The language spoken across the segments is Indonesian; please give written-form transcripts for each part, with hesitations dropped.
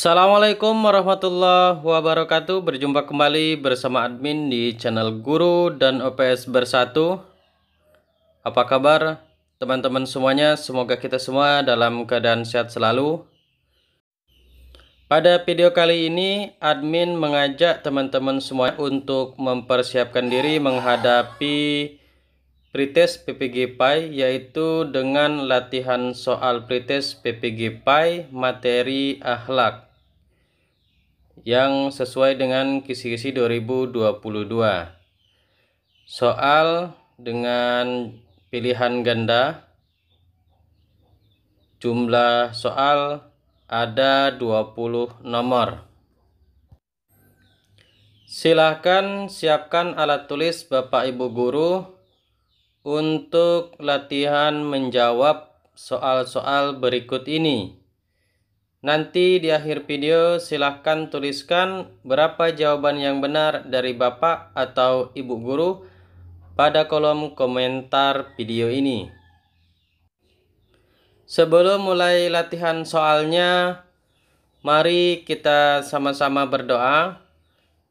Assalamualaikum warahmatullahi wabarakatuh. Berjumpa kembali bersama admin di channel Guru dan OPS Bersatu. Apa kabar teman-teman semuanya? Semoga kita semua dalam keadaan sehat selalu. Pada video kali ini admin mengajak teman-teman semua untuk mempersiapkan diri menghadapi pretest PPG PAI, yaitu dengan latihan soal pretest PPG PAI materi akhlak yang sesuai dengan kisi-kisi 2022. Soal dengan pilihan ganda. Jumlah soal ada 20 nomor. Silahkan siapkan alat tulis Bapak Ibu Guru untuk latihan menjawab soal-soal berikut ini. Nanti di akhir video silahkan tuliskan berapa jawaban yang benar dari Bapak atau Ibu Guru pada kolom komentar video ini. Sebelum mulai latihan soalnya, mari kita sama-sama berdoa.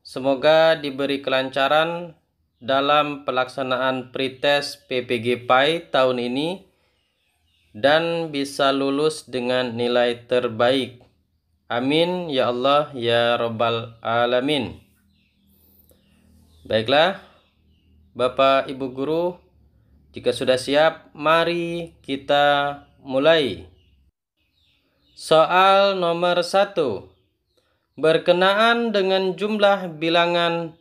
Semoga diberi kelancaran dalam pelaksanaan pretest PPG PAI tahun ini dan bisa lulus dengan nilai terbaik. Amin ya Allah ya Rabbal Alamin. Baiklah Bapak Ibu Guru, jika sudah siap, mari kita mulai. Soal nomor 1. Berkenaan dengan jumlah bilangan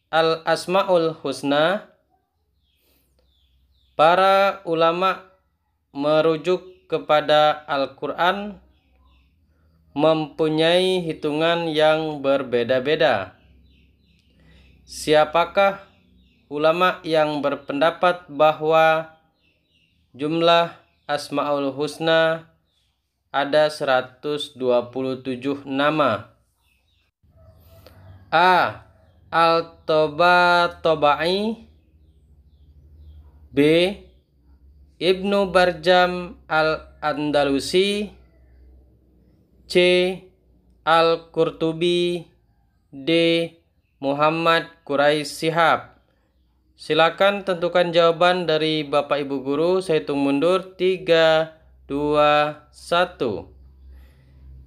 Al-Asma'ul Husna, para ulama merujuk kepada Al-Quran mempunyai hitungan yang berbeda-beda. Siapakah ulama yang berpendapat bahwa jumlah Asmaul Husna ada 127 nama? A. Al-Tabatabai. B. Ibnu Barjam Al-Andalusi. C. Al-Qurtubi. D. Muhammad Quraisy Shihab. Silakan tentukan jawaban dari Bapak Ibu Guru. Saya hitung mundur 3, 2, 1.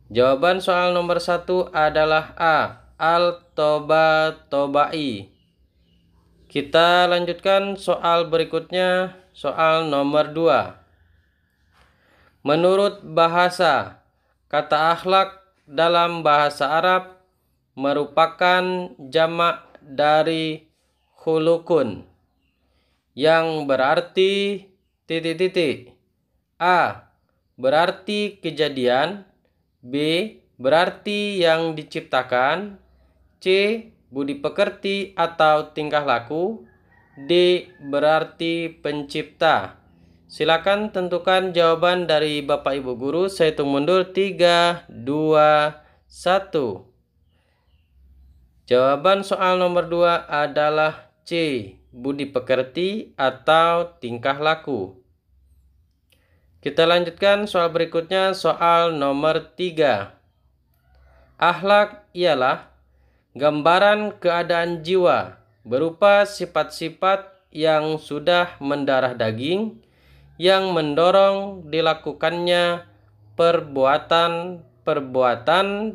Jawaban soal nomor 1 adalah A. Al-Tabatabai. Kita lanjutkan soal berikutnya, soal nomor 2. Menurut bahasa, kata akhlak dalam bahasa Arab merupakan jamak dari khulukun yang berarti titik-titik. A. Berarti kejadian. B. Berarti yang diciptakan. C. Budi pekerti atau tingkah laku. D. Berarti pencipta. Silakan tentukan jawaban dari Bapak Ibu Guru. Saya hitung mundur 3, 2, 1. Jawaban soal nomor 2 adalah C. Budi pekerti atau tingkah laku. Kita lanjutkan soal berikutnya, soal nomor 3. Akhlak ialah gambaran keadaan jiwa berupa sifat-sifat yang sudah mendarah daging yang mendorong dilakukannya perbuatan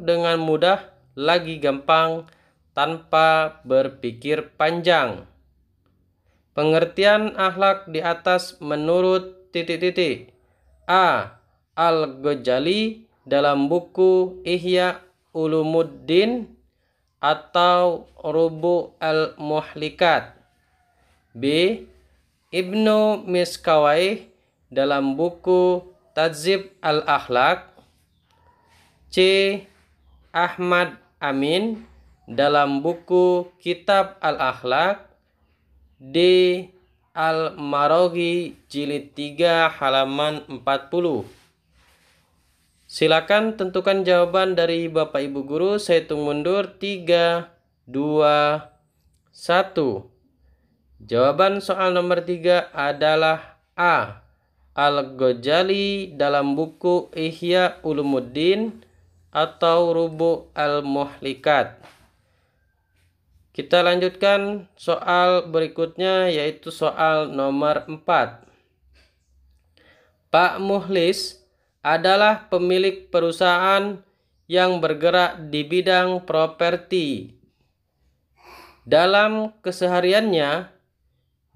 dengan mudah, lagi gampang, tanpa berpikir panjang. Pengertian akhlak di atas menurut titik-titik. A. Al-Ghazali dalam buku Ihya Ulumuddin atau Rubu al-Muhlikat. B. Ibnu Miskawayh dalam buku Tadzib al-Akhlak. C. Ahmad Amin dalam buku Kitab al-Akhlak. D. Al-Maraghi jilid 3 halaman 40. Silakan tentukan jawaban dari Bapak Ibu Guru. Saya hitung mundur 3, 2, 1. Jawaban soal nomor 3 adalah A. Al-Ghazali dalam buku Ihya Ulumuddin atau rubu' al-muhlikat. Kita lanjutkan soal berikutnya, yaitu soal nomor 4. Pak Muhlis adalah pemilik perusahaan yang bergerak di bidang properti. Dalam kesehariannya,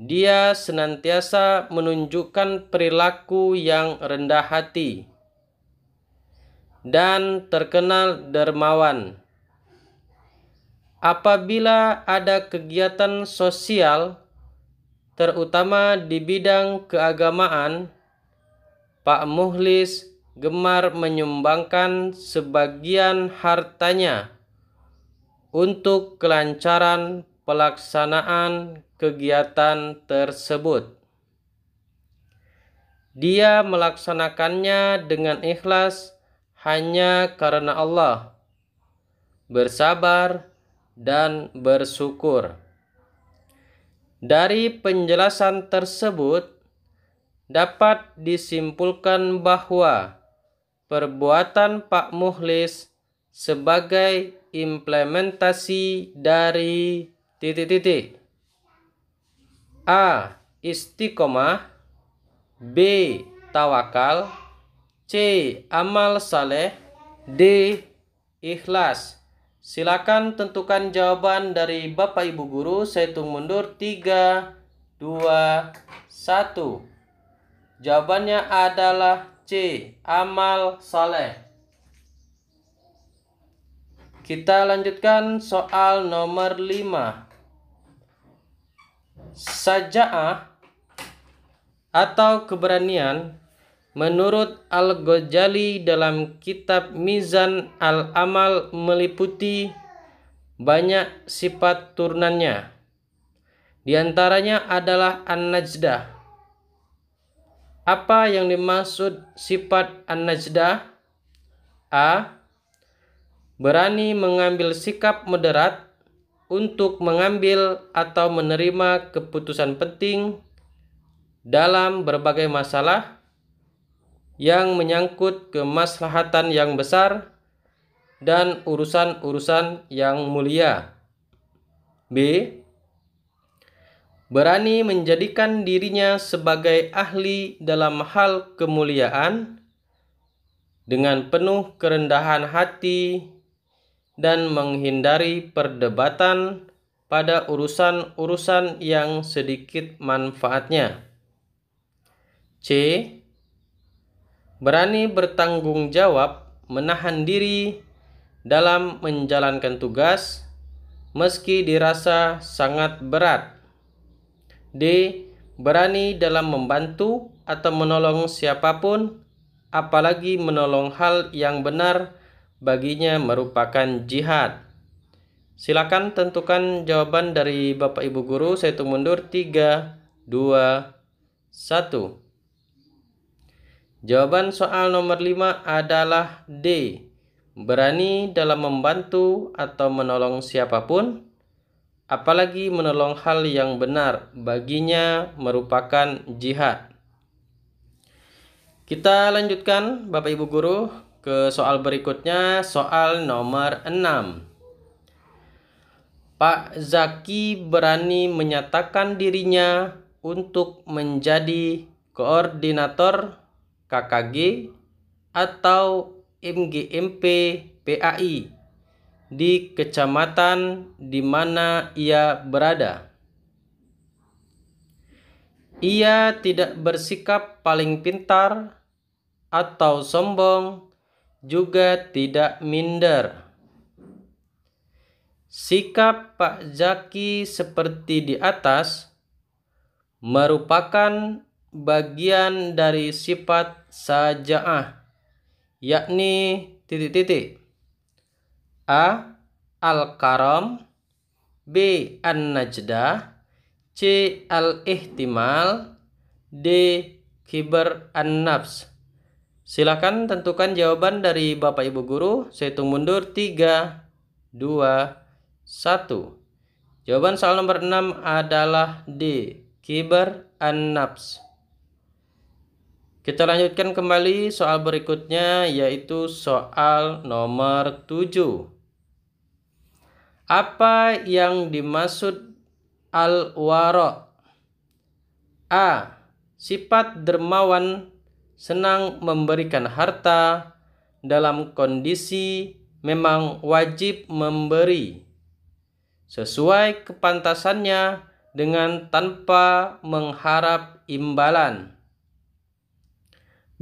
dia senantiasa menunjukkan perilaku yang rendah hati dan terkenal dermawan. Apabila ada kegiatan sosial, terutama di bidang keagamaan, Pak Muhlis gemar menyumbangkan sebagian hartanya untuk kelancaran pelaksanaan kegiatan tersebut. Dia melaksanakannya dengan ikhlas hanya karena Allah, bersabar dan bersyukur. Dari penjelasan tersebut dapat disimpulkan bahwa perbuatan Pak Muhlis sebagai implementasi dari A. Istiqomah, B. Tawakal, C. Amal saleh, D. Ikhlas. Silakan tentukan jawaban dari Bapak Ibu Guru. Saya hitung mundur 3, 2, 1. Jawabannya adalah C. Amal saleh. Kita lanjutkan soal nomor 5. Saja'ah atau keberanian menurut Al-Ghazali dalam kitab Mizan al-Amal meliputi banyak sifat turunannya. Di antaranya adalah an-najdah. Apa yang dimaksud sifat an-najdah? A. Berani mengambil sikap moderat untuk mengambil atau menerima keputusan penting dalam berbagai masalah yang menyangkut kemaslahatan yang besar dan urusan-urusan yang mulia. B. Berani menjadikan dirinya sebagai ahli dalam hal kemuliaan dengan penuh kerendahan hati dan menghindari perdebatan pada urusan-urusan yang sedikit manfaatnya. C. Berani bertanggung jawab, menahan diri dalam menjalankan tugas meski dirasa sangat berat. D. Berani dalam membantu atau menolong siapapun, apalagi menolong hal yang benar baginya merupakan jihad. Silakan tentukan jawaban dari Bapak Ibu Guru. Saya hitung mundur 3, 2, 1. Jawaban soal nomor 5 adalah D. Berani dalam membantu atau menolong siapapun, apalagi menolong hal yang benar baginya merupakan jihad. Kita lanjutkan Bapak Ibu Guru ke soal berikutnya, soal nomor 6. Pak Zaki berani menyatakan dirinya untuk menjadi koordinator KKG atau MGMP PAI di kecamatan di mana ia berada. Ia tidak bersikap paling pintar atau sombong, juga tidak minder. Sikap Pak Zaki seperti di atas merupakan bagian dari sifat saja'ah, yakni A. Al-karam, B. An-najdah, C. Al-ihtimal, D. Kibar an-nafs. Silakan tentukan jawaban dari Bapak Ibu Guru. Saya hitung mundur 3, 2, 1. Jawaban soal nomor 6 adalah D. Kibar an-nafs. Kita lanjutkan kembali soal berikutnya, yaitu soal nomor 7. Apa yang dimaksud al-wara'? A. Sifat dermawan, senang memberikan harta, dalam kondisi memang wajib memberi sesuai kepantasannya dengan tanpa mengharap imbalan.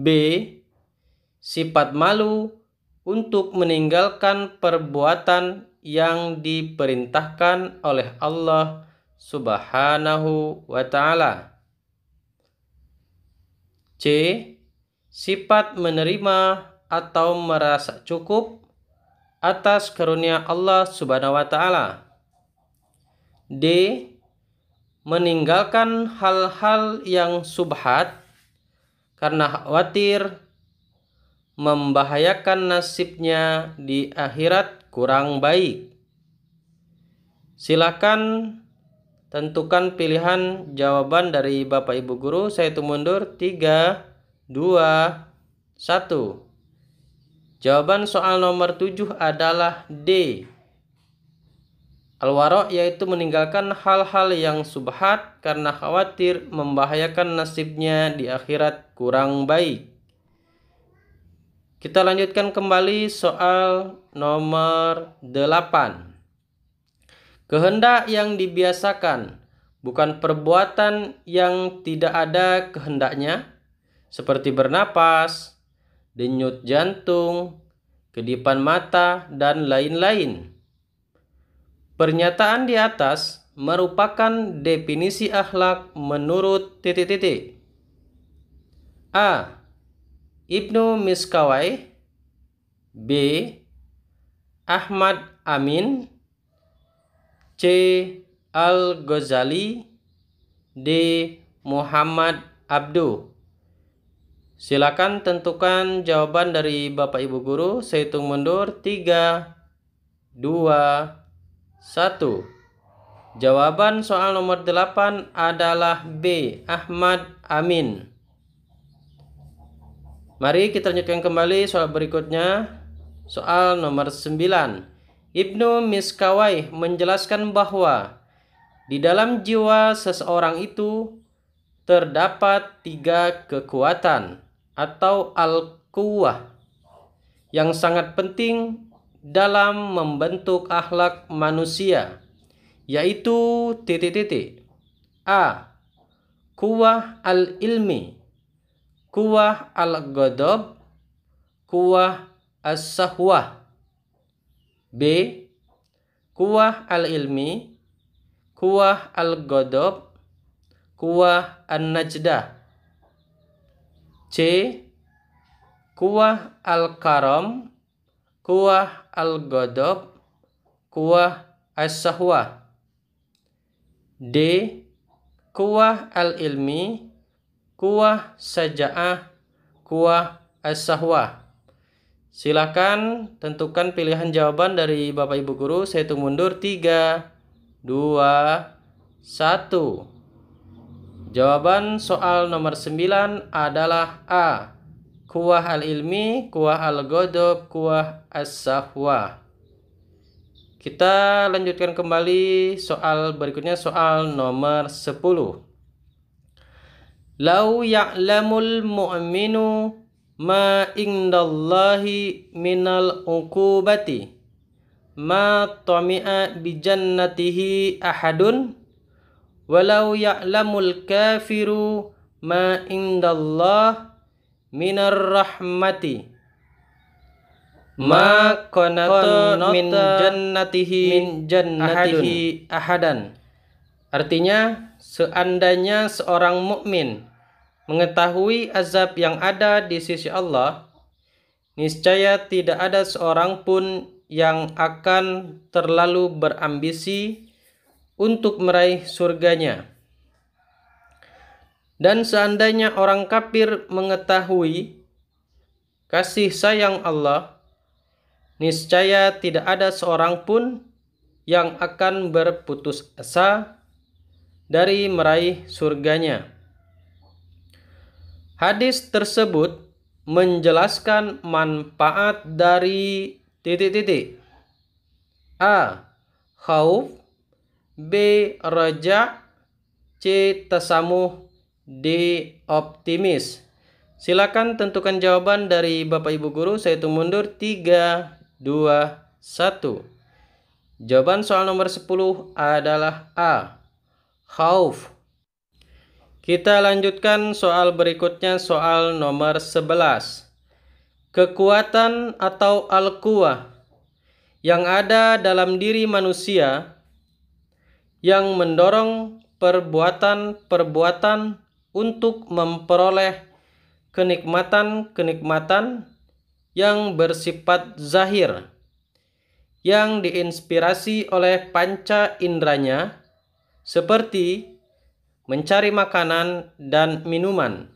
B. Sifat malu untuk meninggalkan perbuatan yang diperintahkan oleh Allah Subhanahu wa ta'ala. C. Sifat menerima atau merasa cukup atas karunia Allah Subhanahu wa ta'ala. D. Meninggalkan hal-hal yang subhat karena khawatir membahayakan nasibnya di akhirat kurang baik. Silakan tentukan pilihan jawaban dari Bapak Ibu Guru. Saya hitung mundur 3, 2, 1. Jawaban soal nomor 7 adalah D. Al-wara' yaitu meninggalkan hal-hal yang subhat karena khawatir membahayakan nasibnya di akhirat kurang baik. Kita lanjutkan kembali soal nomor 8. Kehendak yang dibiasakan, bukan perbuatan yang tidak ada kehendaknya, seperti bernapas, denyut jantung, kedipan mata, dan lain-lain. Pernyataan di atas merupakan definisi akhlak menurut A. Ibnu Miskawai. B. Ahmad Amin. C. Al-Ghazali. D. Muhammad Abduh. Silakan tentukan jawaban dari Bapak Ibu Guru. Saya hitung mundur 3, 2, 1. Jawaban soal nomor 8 adalah B. Ahmad Amin. Mari kita lanjutkan kembali soal berikutnya. Soal nomor 9. Ibnu Miskawai menjelaskan bahwa di dalam jiwa seseorang itu terdapat 3 kekuatan atau al-quwwah yang sangat penting dalam membentuk akhlak manusia, yaitu A. Quwwah al-ilmi, quwwah al-ghadab, quwwah as-sahwah. B. Quwwah al-ilmi, quwwah al-ghadab, quwwah an-najdah. C. Quwwah al-karam, quwwah al-ghadab, quwwah as-sahwah. D. Quwwah al-ilmi, quwwah saja'ah, quwwah as-sahwah. Silakan tentukan pilihan jawaban dari Bapak Ibu Guru. Saya hitung mundur 3, 2, 1. Jawaban soal nomor 9 adalah A. Quwwah al-ilmi, quwwah al-ghadab, quwwah as-sahwah. Kita lanjutkan kembali soal berikutnya, soal nomor 10. Lau ya'lamul mu'minu ma indallahi minal uqubati ma tami'a bi jannatihi ahadun walau ya'lamul kafiru ma indallah minar rahmati ma qanata min jannatihi ahadan. Artinya, seandainya seorang mukmin mengetahui azab yang ada di sisi Allah, niscaya tidak ada seorang pun yang akan terlalu berambisi untuk meraih surganya. Dan seandainya orang kafir mengetahui kasih sayang Allah, niscaya tidak ada seorang pun yang akan berputus asa dari meraih surganya. Hadis tersebut menjelaskan manfaat dari titik-titik. A. Khauf, B. Raja, C. Tasamuh, D. Optimis. Silakan tentukan jawaban dari Bapak Ibu Guru. Saya hitung mundur 3, 2, 1. Jawaban soal nomor 10 adalah A. Khauf. Kita lanjutkan soal berikutnya, soal nomor 11. Kekuatan atau al-quwah yang ada dalam diri manusia yang mendorong perbuatan-perbuatan untuk memperoleh kenikmatan-kenikmatan yang bersifat zahir, yang diinspirasi oleh panca inderanya seperti mencari makanan dan minuman,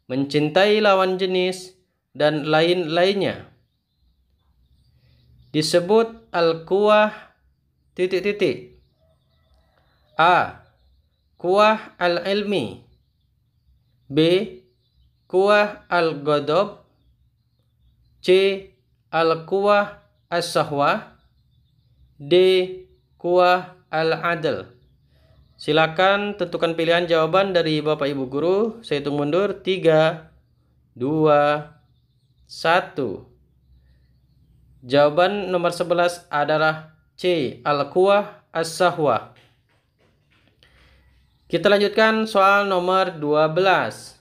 mencintai lawan jenis, dan lain-lainnya. Disebut al-quwah titik-titik. A. Quwah al-ilmi, B. Quwah al-ghadab, C. Al-quwah as-sahwah, D. Quwah al-adl. Silakan tentukan pilihan jawaban dari Bapak Ibu Guru. Saya hitung mundur 3, 2, 1. Jawaban nomor 11 adalah C. Al-quwah as-sahwah. Kita lanjutkan soal nomor 12.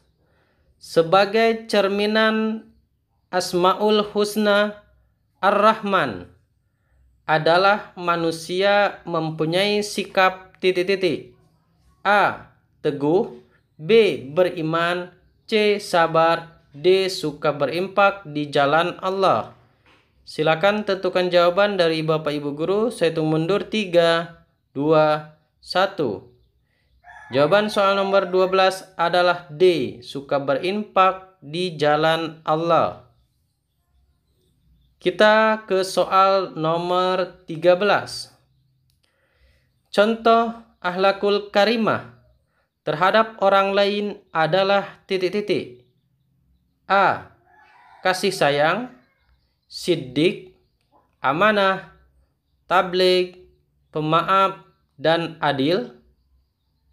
Sebagai cerminan Asmaul Husna Ar-Rahman adalah manusia mempunyai sikap titik-titik. A. Teguh, B. Beriman, C. Sabar, D. Suka berinfak di jalan Allah. Silakan tentukan jawaban dari Bapak Ibu Guru. Saya hitung mundur 3, 2, 1. Jawaban soal nomor 12 adalah D. Suka berinfak di jalan Allah. Kita ke soal nomor 13. Contoh akhlakul karimah terhadap orang lain adalah titik-titik. A. Kasih sayang, siddiq, amanah, tabligh, pemaaf, dan adil.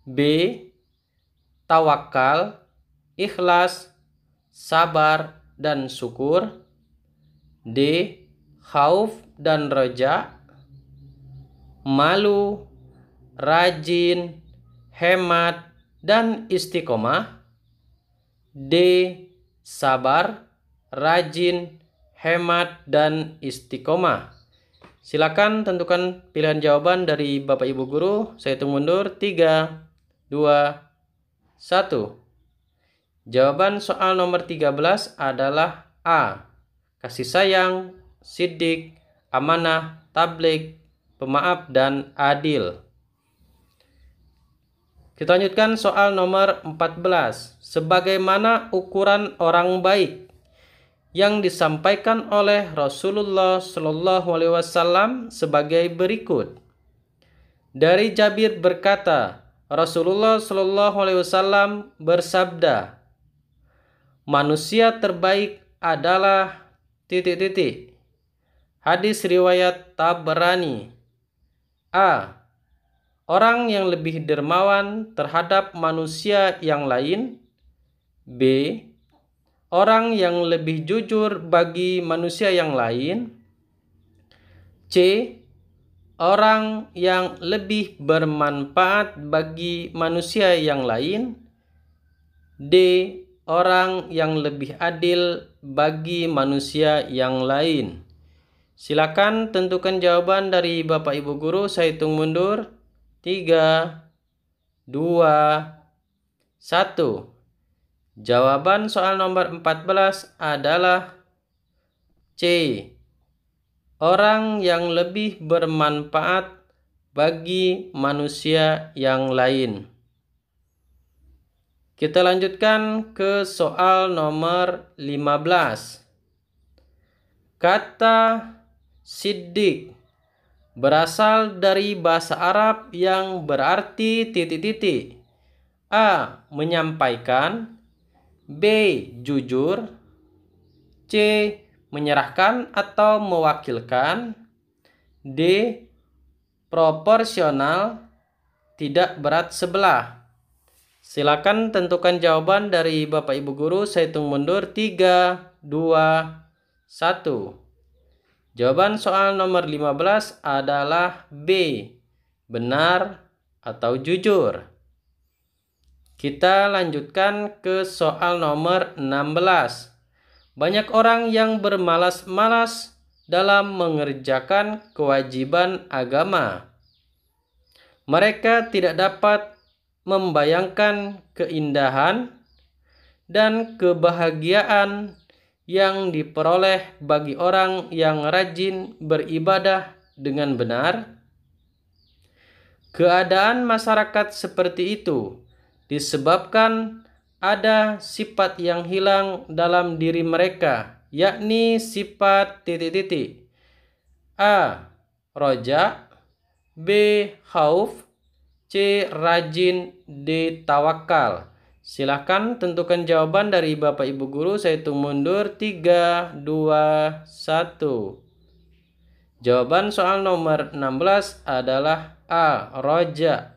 B. Tawakal, ikhlas, sabar, dan syukur. D. Khauf dan raja, malu, rajin, hemat, dan istiqomah. D. Sabar, rajin, hemat, dan istiqomah. Silakan tentukan pilihan jawaban dari Bapak Ibu Guru. Saya hitung mundur 3, 2, 1. Jawaban soal nomor 13 adalah A. Kasih sayang, siddiq, amanah, tabligh, pemaaf, dan adil. Kita lanjutkan soal nomor 14. Sebagaimana ukuran orang baik yang disampaikan oleh Rasulullah SAW sebagai berikut. Dari Jabir berkata, Rasulullah SAW bersabda, manusia terbaik adalah titik-titik. Hadis riwayat Tabrani. A. Orang yang lebih dermawan terhadap manusia yang lain. B. Orang yang lebih jujur bagi manusia yang lain. C. Orang yang lebih bermanfaat bagi manusia yang lain. D. Orang yang lebih adil bagi manusia yang lain. Silakan tentukan jawaban dari Bapak Ibu Guru. Saya hitung mundur 3, 2, 1. Jawaban soal nomor 14 adalah C. Orang yang lebih bermanfaat bagi manusia yang lain. Kita lanjutkan ke soal nomor 15. Kata siddiq berasal dari bahasa Arab yang berarti titik-titik. A. Menyampaikan, B. Jujur. C. Menyerahkan atau mewakilkan. D. Proporsional, tidak berat sebelah. Silakan tentukan jawaban dari Bapak Ibu Guru. Saya hitung mundur 3, 2, 1. Jawaban soal nomor 15 adalah B. Benar atau jujur. Kita lanjutkan ke soal nomor 16. Banyak orang yang bermalas-malas dalam mengerjakan kewajiban agama. Mereka tidak dapat membayangkan keindahan dan kebahagiaan yang diperoleh bagi orang yang rajin beribadah dengan benar. Keadaan masyarakat seperti itu disebabkan ada sifat yang hilang dalam diri mereka, yakni sifat titik-titik. A. Roja. B. Khauf. C. Rajin. D. Tawakal. Silahkan tentukan jawaban dari Bapak Ibu Guru. Saya hitung mundur 3, 2, 1. Jawaban soal nomor 16 adalah A. Roja.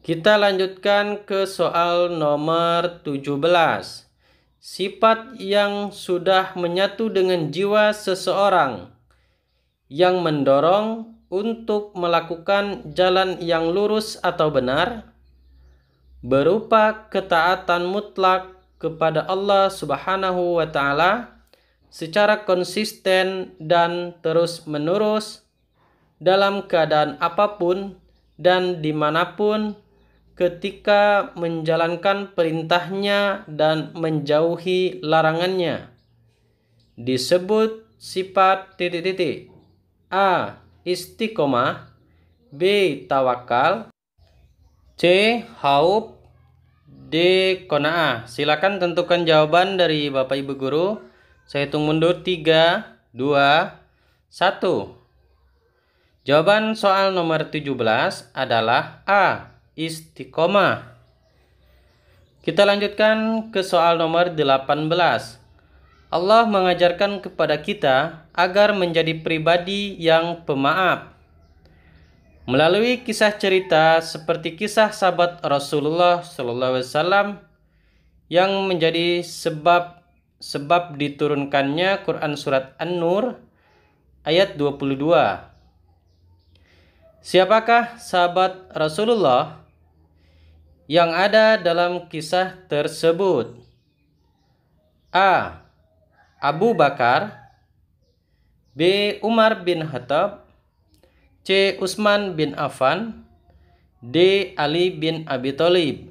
Kita lanjutkan ke soal nomor 17. Sifat yang sudah menyatu dengan jiwa seseorang yang mendorong untuk melakukan jalan yang lurus atau benar berupa ketaatan mutlak kepada Allah Subhanahu wa Ta'ala secara konsisten dan terus-menerus dalam keadaan apapun dan dimanapun, ketika menjalankan perintahnya dan menjauhi larangannya, disebut sifat titik-titik. A. Istiqomah. B. Tawakal. C. Khauf. D. Qanaah. Silakan tentukan jawaban dari Bapak Ibu Guru. Saya hitung mundur 3, 2, 1. Jawaban soal nomor 17 adalah A. Istiqomah. Kita lanjutkan ke soal nomor 18. Allah mengajarkan kepada kita agar menjadi pribadi yang pemaaf. Melalui kisah cerita seperti kisah sahabat Rasulullah SAW yang menjadi sebab diturunkannya Quran Surat An-Nur ayat 22. Siapakah sahabat Rasulullah yang ada dalam kisah tersebut? A. Abu Bakar. B. Umar bin Khattab. C. Utsman bin Affan. D. Ali bin Abi Thalib.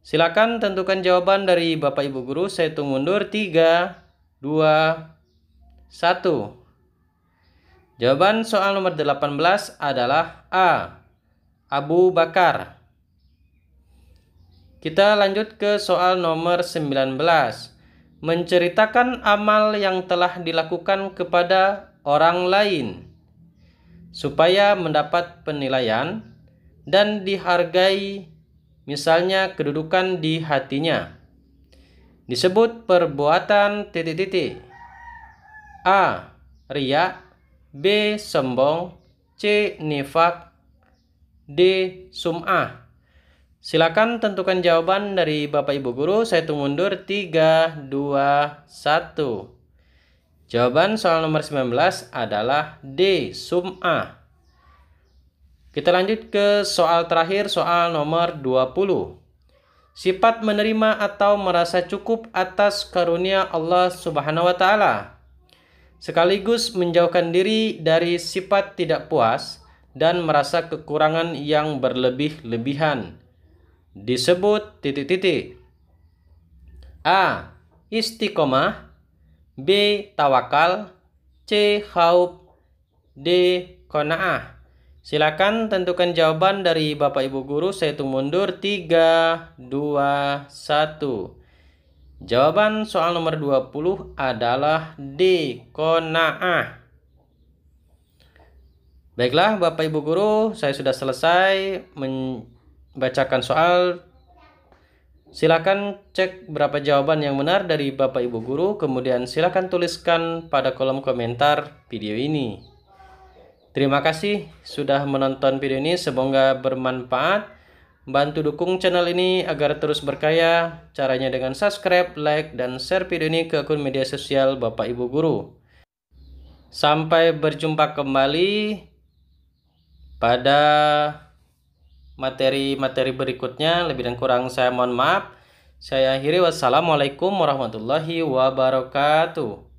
Silakan tentukan jawaban dari Bapak Ibu Guru. Saya hitung mundur 3, 2, 1. Jawaban soal nomor 18 adalah A. Abu Bakar. Kita lanjut ke soal nomor 19. Menceritakan amal yang telah dilakukan kepada orang lain supaya mendapat penilaian dan dihargai, misalnya kedudukan di hatinya, disebut perbuatan titik-titik. A. Riya. B. Sombong. C. Nifak. D. Sum'ah. Silakan tentukan jawaban dari Bapak Ibu Guru. Saya hitung mundur 3, 2, 1. Jawaban soal nomor 19 adalah D. Sum'ah. Kita lanjut ke soal terakhir, soal nomor 20. Sifat menerima atau merasa cukup atas karunia Allah Subhanahu wa Ta'ala, sekaligus menjauhkan diri dari sifat tidak puas dan merasa kekurangan yang berlebih-lebihan, disebut titik-titik. A. Istiqomah. B. Tawakal. C. Khauf. D. Qanaah. Silakan tentukan jawaban dari Bapak Ibu Guru. Saya hitung mundur 3, 2, 1. Jawaban soal nomor 20 adalah D. Qanaah. Baiklah Bapak Ibu Guru, saya sudah selesai membacakan soal Silakan cek berapa jawaban yang benar dari Bapak Ibu guru, kemudian silakan tuliskan pada kolom komentar video ini. Terima kasih sudah menonton video ini, semoga bermanfaat. Bantu dukung channel ini agar terus berkaya. Caranya dengan subscribe, like, dan share video ini ke akun media sosial Bapak Ibu guru. Sampai berjumpa kembali pada materi-materi berikutnya. Lebih dan kurang saya mohon maaf. Saya akhiri, wassalamualaikum warahmatullahi wabarakatuh.